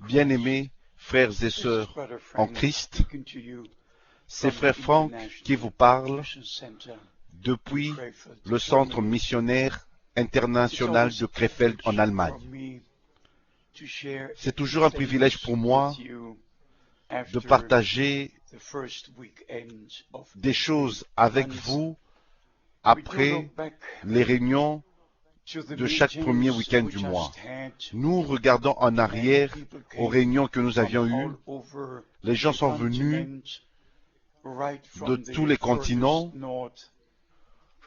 Bien-aimés frères et sœurs en Christ, c'est frère Franck qui vous parle depuis le centre missionnaire international de Krefeld en Allemagne. C'est toujours un privilège pour moi de partager des choses avec vous après les réunions de chaque premier week-end du mois. Nous regardons en arrière aux réunions que nous avions eues. Les gens sont venus de tous les continents,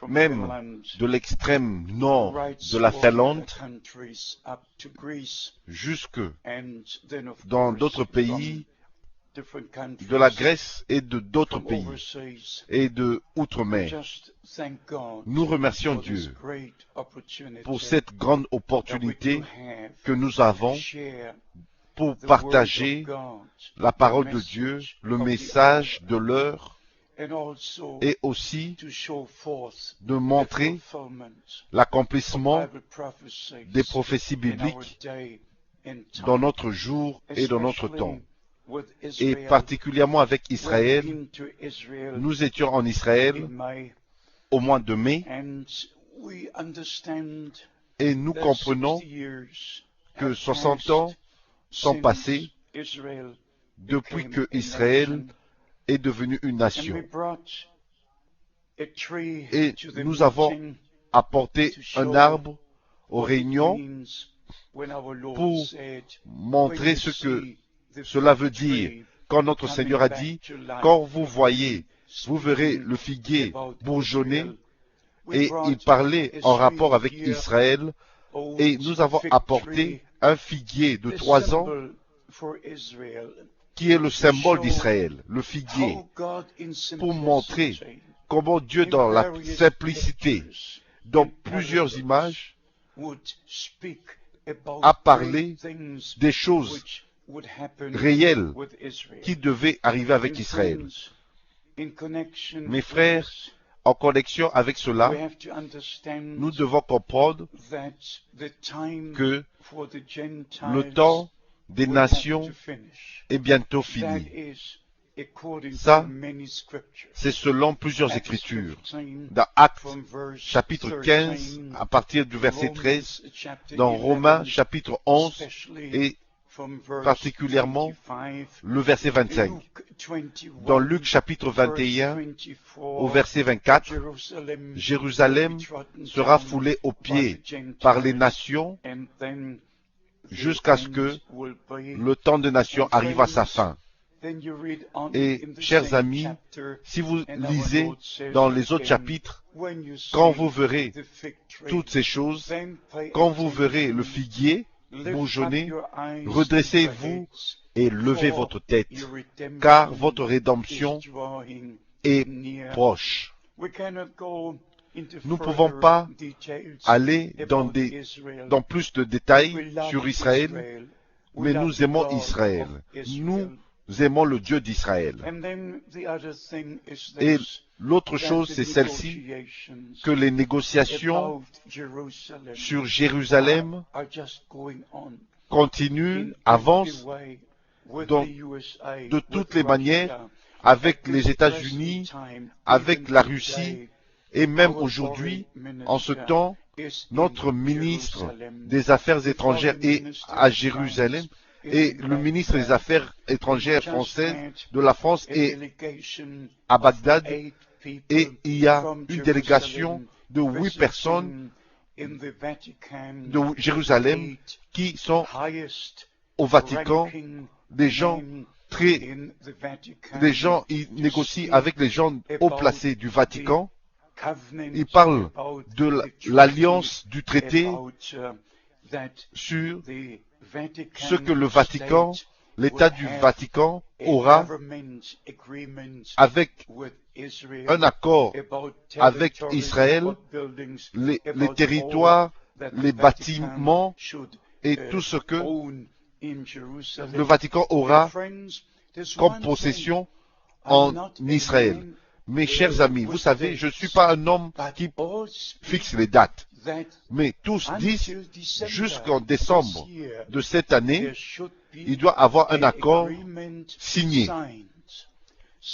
même de l'extrême nord de la Finlande, jusque dans d'autres pays, de la Grèce et de d'autres pays, et de outre-mer. Nous remercions Dieu pour cette grande opportunité que nous avons pour partager la parole de Dieu, le message de l'heure, et aussi de montrer l'accomplissement des prophéties bibliques dans notre jour et dans notre temps. Et particulièrement avec Israël, nous étions en Israël au mois de mai, et nous comprenons que 60 ans sont passés depuis que Israël est devenu une nation. Et nous avons apporté un arbre aux réunions pour montrer ce que cela veut dire. Quand notre Seigneur a dit, quand vous voyez, vous verrez le figuier bourgeonner, et il parlait en rapport avec Israël, et nous avons apporté un figuier de 3 ans qui est le symbole d'Israël, le figuier, pour montrer comment Dieu, dans la simplicité, dans plusieurs images, a parlé des choses réelles qui devaient arriver avec Israël. Mes frères, en connexion avec cela, nous devons comprendre que le temps des nations est bientôt fini. Ça, c'est selon plusieurs écritures. Dans Actes, chapitre 15, à partir du verset 13, dans Romains, chapitre 11, et particulièrement le verset 25. Dans Luc chapitre 21, au verset 24, Jérusalem sera foulée aux pieds par les nations jusqu'à ce que le temps des nations arrive à sa fin. Et, chers amis, si vous lisez dans les autres chapitres, quand vous verrez toutes ces choses, quand vous verrez le figuier bourgeonner, redressez-vous et levez votre tête, car votre rédemption est proche. Nous ne pouvons pas aller dans plus de détails sur Israël, mais nous aimons Israël. Nous aimons le Dieu d'Israël. Et l'autre chose, c'est celle-ci, que les négociations sur Jérusalem continuent, avancent de toutes les manières avec les États-Unis, avec la Russie, et même aujourd'hui, en ce temps, notre ministre des Affaires étrangères est à Jérusalem, et le ministre des Affaires étrangères françaises de la France est à Bagdad, et il y a une délégation de 8 personnes de Jérusalem qui sont au Vatican. Des gens ils négocient avec les gens haut placés du Vatican. Ils parlent de l'alliance du traité sur ce que le Vatican, l'État du Vatican aura avec un accord avec Israël, les territoires, les bâtiments et tout ce que le Vatican aura comme possession en Israël. Mes chers amis, vous savez, je ne suis pas un homme qui fixe les dates, mais tous disent jusqu'en décembre de cette année, il doit avoir un accord signé.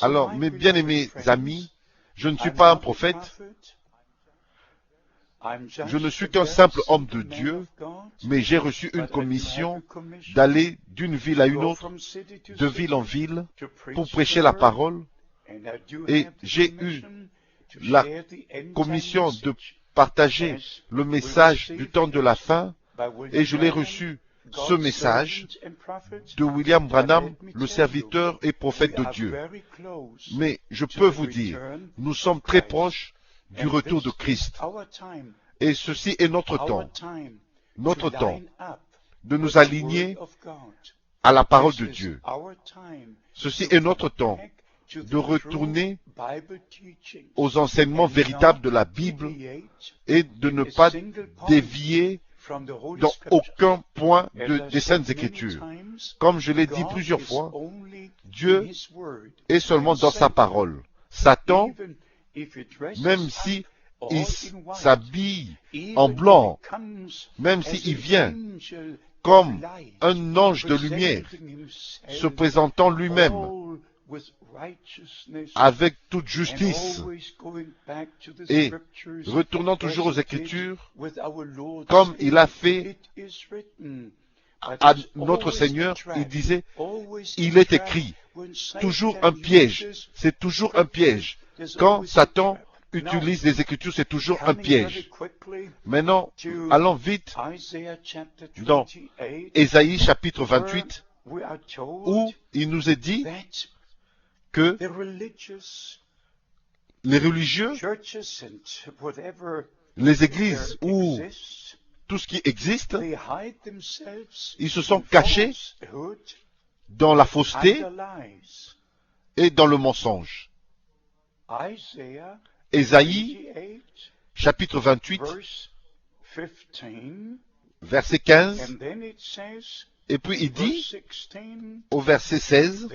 Alors, mes bien-aimés amis, je ne suis pas un prophète, je ne suis qu'un simple homme de Dieu, mais j'ai reçu une commission d'aller d'une ville à une autre, de ville en ville, pour prêcher la parole. Et j'ai eu la commission de partager le message du temps de la fin, et je l'ai reçu, ce message, de William Branham, le serviteur et prophète de Dieu. Mais je peux vous dire, nous sommes très proches du retour de Christ. Et ceci est notre temps de nous aligner à la parole de Dieu. Ceci est notre temps de retourner aux enseignements véritables de la Bible et de ne pas dévier dans aucun point des Saintes Écritures. Comme je l'ai dit plusieurs fois, Dieu est seulement dans sa parole. Satan, même si il s'habille en blanc, même s'il vient comme un ange de lumière, se présentant lui-même avec toute justice et retournant toujours aux Écritures, comme il a fait à notre Seigneur, il disait, il est écrit, toujours un piège, c'est toujours un piège. Quand Satan utilise les Écritures, c'est toujours un piège. Maintenant, allons vite dans Ésaïe chapitre 28, où il nous est dit que les religieux, les églises ou tout ce qui existe, ils se sont cachés dans la fausseté et dans le mensonge. Ésaïe, chapitre 28, verset 15, et puis il dit, au verset 16,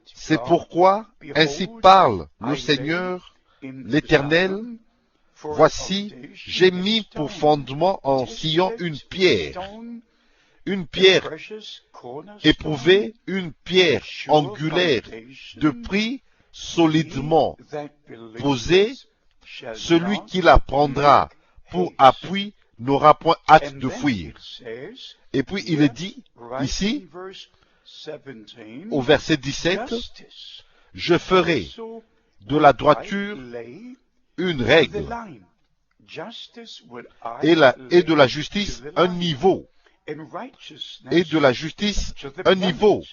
« C'est pourquoi ainsi parle le Seigneur, l'Éternel, voici, j'ai mis pour fondement en Sion une pierre éprouvée, une pierre angulaire de prix solidement posée, celui qui la prendra pour appui n'aura point hâte de fuir. » Et puis il est dit ici, au verset 17, « Je ferai de la droiture une règle, et de la justice un niveau, et de la justice un niveau,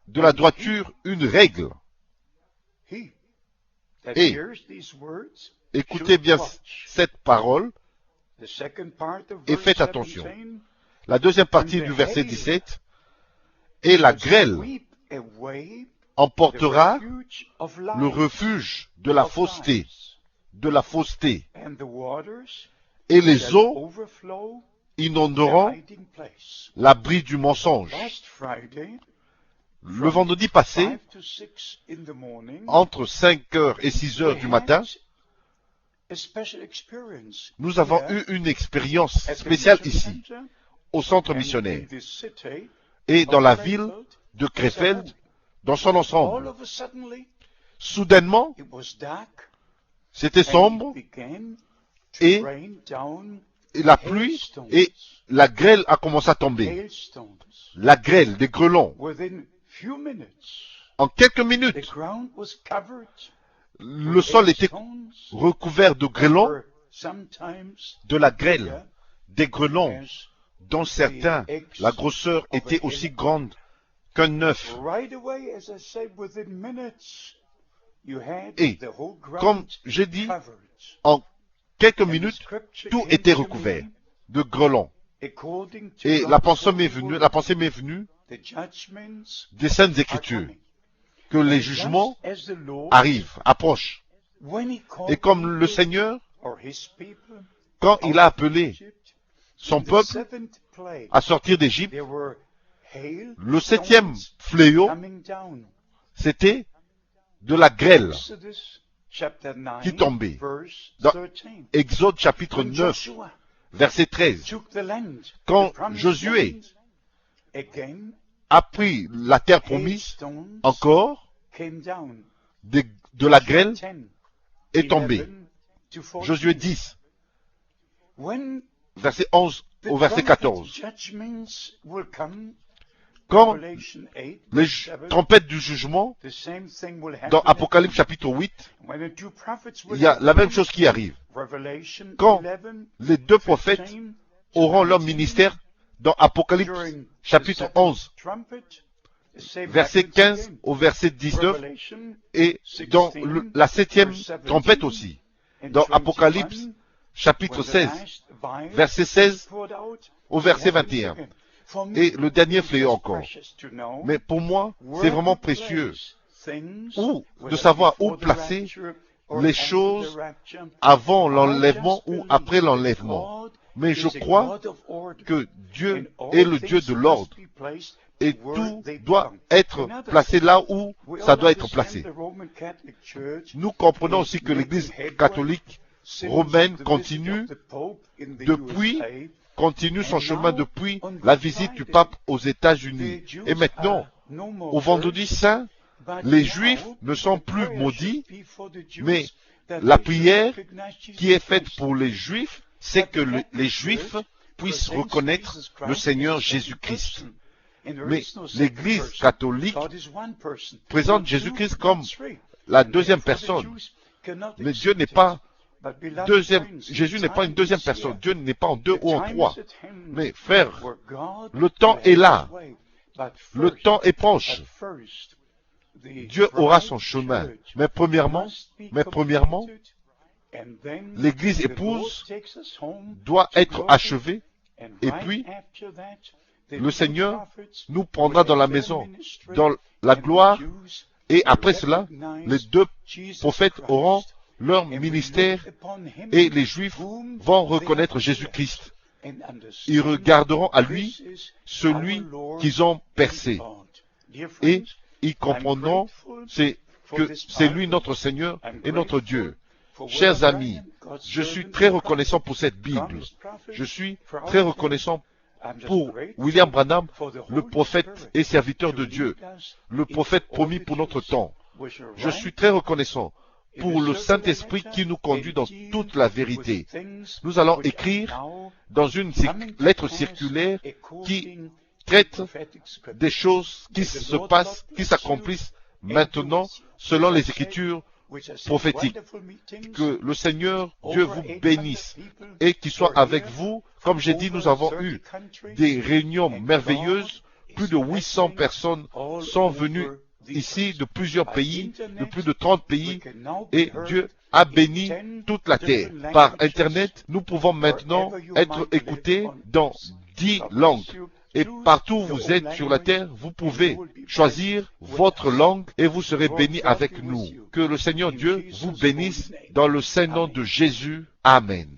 de la droiture une règle. » Et écoutez bien cette parole et faites attention. La deuxième partie du verset 17, « Et la grêle emportera le refuge de la fausseté, et les eaux inonderont l'abri du mensonge. » Le vendredi passé, entre 5 heures et 6 heures du matin, nous avons eu une expérience spéciale ici, au centre missionnaire, et dans la ville de Krefeld, dans son ensemble. Soudainement, c'était sombre, et la pluie et la grêle a commencé à tomber. La grêle, des grêlons. En quelques minutes, le sol était recouvert de grêlons, de la grêle, des grêlons, dont certains, la grosseur était aussi grande qu'un œuf. Et, comme j'ai dit, en quelques minutes, tout était recouvert de grêlons. Et la pensée m'est venue des Saintes Écritures, que les jugements arrivent, approchent. Et comme le Seigneur, quand il a appelé son peuple à sortir d'Égypte, le 7e fléau, c'était de la grêle qui tombait. Dans Exode chapitre 9, verset 13, quand Josué a pris la terre promise, encore, de la grêle est tombée. Josué 10, verset 11 au verset 14. Quand les trompettes du jugement, dans Apocalypse chapitre 8, il y a la même chose qui arrive. Quand les deux prophètes auront leur ministère, dans Apocalypse chapitre 11, verset 15 au verset 19, et dans la septième trompette aussi, dans Apocalypse chapitre 16, verset 16 au verset 21. Et le dernier fléau encore. Mais pour moi, c'est vraiment précieux de savoir où placer les choses avant l'enlèvement ou après l'enlèvement. Mais je crois que Dieu est le Dieu de l'ordre. Et tout doit être placé là où ça doit être placé. Nous comprenons aussi que l'Église catholique romaine continue son chemin depuis la visite du pape aux États-Unis. Et maintenant, au vendredi saint, les Juifs ne sont plus maudits, mais la prière qui est faite pour les Juifs, c'est que les Juifs puissent reconnaître le Seigneur Jésus-Christ. Mais l'Église catholique présente Jésus-Christ comme la deuxième personne. Mais Dieu n'est pas Jésus n'est pas une deuxième personne. Dieu n'est pas en deux ou en trois. Mais frère, le temps est là. Le temps est proche. Dieu aura son chemin. Mais premièrement, l'Église épouse doit être achevée. Et puis, le Seigneur nous prendra dans la maison, dans la gloire. Et après cela, les deux prophètes auront leur ministère et les Juifs vont reconnaître Jésus-Christ. Ils regarderont à lui celui qu'ils ont percé. Et ils comprendront que c'est lui notre Seigneur et notre Dieu. Chers amis, je suis très reconnaissant pour cette Bible. Je suis très reconnaissant pour William Branham, le prophète et serviteur de Dieu, le prophète promis pour notre temps. Je suis très reconnaissant pour le Saint-Esprit qui nous conduit dans toute la vérité. Nous allons écrire dans une lettre circulaire qui traite des choses qui se passent, qui s'accomplissent maintenant selon les Écritures prophétiques. Que le Seigneur Dieu vous bénisse et qu'il soit avec vous. Comme j'ai dit, nous avons eu des réunions merveilleuses. Plus de 800 personnes sont venues ici de plusieurs pays, de plus de 30 pays, et Dieu a béni toute la terre. Par Internet, nous pouvons maintenant être écoutés dans 10 langues. Et partout où vous êtes sur la terre, vous pouvez choisir votre langue et vous serez bénis avec nous. Que le Seigneur Dieu vous bénisse dans le saint nom de Jésus. Amen.